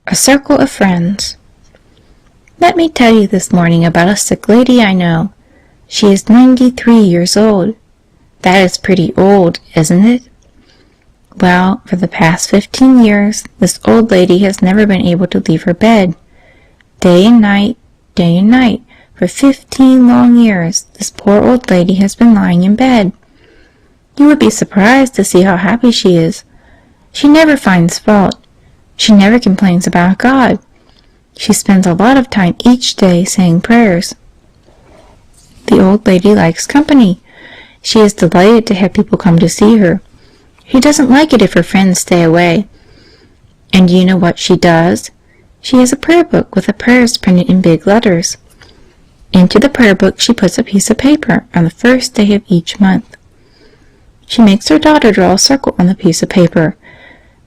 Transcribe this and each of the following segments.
A circle of friends. Let me tell you this morning about a sick lady I know. She is 93 years old. That is pretty old, isn't it? Well, for the past 15 years, this old lady has never been able to leave her bed. Day and night, for 15 long years, this poor old lady has been lying in bed. You would be surprised to see how happy she is. She never finds fault. She never complains about God. She spends a lot of time each day saying prayers. The old lady likes company. She is delighted to have people come to see her. She doesn't like it if her friends stay away. And do you know what she does? She has a prayer book with the prayers printed in big letters. Into the prayer book she puts a piece of paper on the first day of each month. She makes her daughter draw a circle on the piece of paper.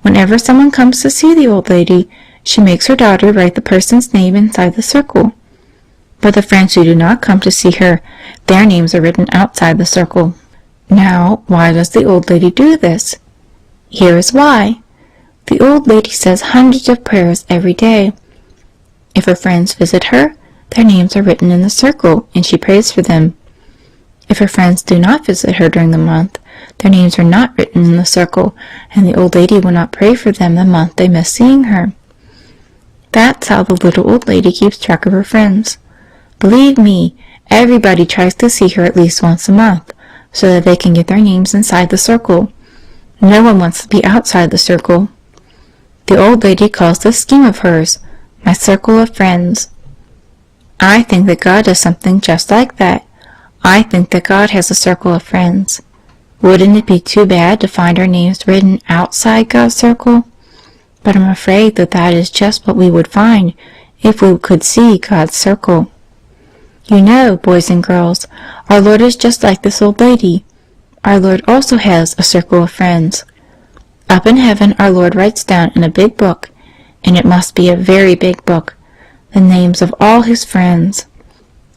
Whenever someone comes to see the old lady, she makes her daughter write the person's name inside the circle. But the friends who do not come to see her, their names are written outside the circle. Now, why does the old lady do this? Here is why. The old lady says hundreds of prayers every day. If her friends visit her, their names are written in the circle, and she prays for them. If her friends do not visit her during the month, their names are not written in the circle, and the old lady will not pray for them the month they miss seeing her. That's how the little old lady keeps track of her friends. Believe me, everybody tries to see her at least once a month, so that they can get their names inside the circle. No one wants to be outside the circle. The old lady calls this scheme of hers, my circle of friends. I think that God does something just like that. I think that God has a circle of friends. Wouldn't it be too bad to find our names written outside God's circle? But I'm afraid that that is just what we would find if we could see God's circle. You know, boys and girls, our Lord is just like this old lady. Our Lord also has a circle of friends. Up in heaven, our Lord writes down in a big book, and it must be a very big book, the names of all his friends.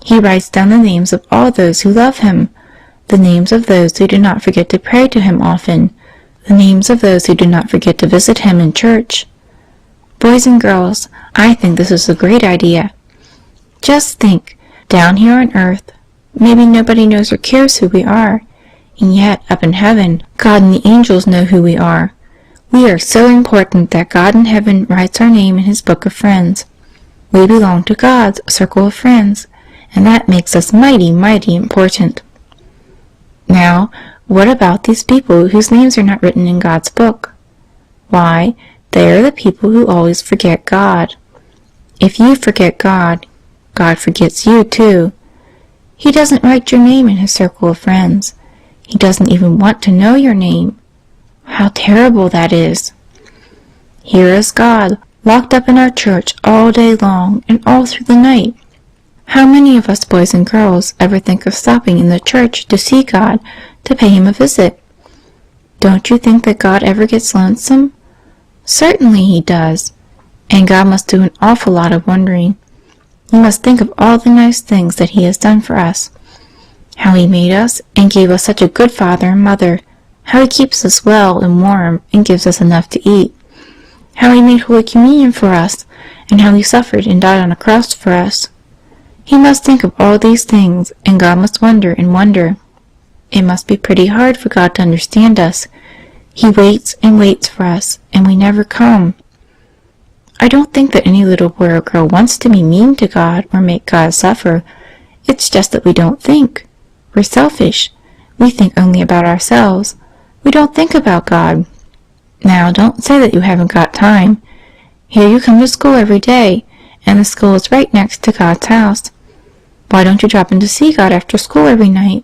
He writes down the names of all those who love him, the names of those who do not forget to pray to him often, the names of those who do not forget to visit him in church. Boys and girls, I think this is a great idea. Just think, down here on earth, maybe nobody knows or cares who we are, and yet up in heaven, God and the angels know who we are. We are so important that God in heaven writes our name in his book of friends. We belong to God's circle of friends, and that makes us mighty, mighty important. Now, what about these people whose names are not written in God's book? Why, they are the people who always forget God. If you forget God, God forgets you too. He doesn't write your name in his circle of friends. He doesn't even want to know your name. How terrible that is. Here is God, locked up in our church all day long and all through the night. How many of us boys and girls ever think of stopping in the church to see God, to pay him a visit? Don't you think that God ever gets lonesome? Certainly he does. And God must do an awful lot of wondering. You must think of all the nice things that he has done for us. How he made us and gave us such a good father and mother. How he keeps us well and warm and gives us enough to eat. How he made Holy Communion for us, and how he suffered and died on a cross for us. He must think of all these things, and God must wonder and wonder. It must be pretty hard for God to understand us. He waits and waits for us, and we never come. I don't think that any little boy or girl wants to be mean to God or make God suffer. It's just that we don't think. We're selfish. We think only about ourselves. We don't think about God. Now, don't say that you haven't got time. Here you come to school every day, and the school is right next to God's house. Why don't you drop in to see God after school every night?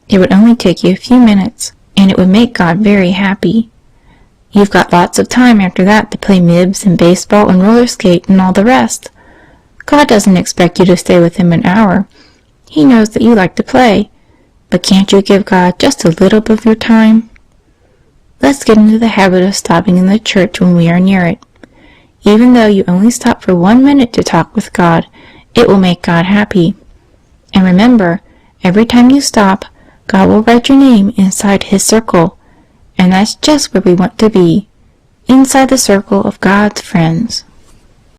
It would only take you a few minutes, and it would make God very happy. You've got lots of time after that to play mibs and baseball and roller skate and all the rest. God doesn't expect you to stay with him an hour. He knows that you like to play. But can't you give God just a little bit of your time? Let's get into the habit of stopping in the church when we are near it. Even though you only stop for 1 minute to talk with God, it will make God happy. And remember, every time you stop, God will write your name inside his circle. And that's just where we want to be, inside the circle of God's friends.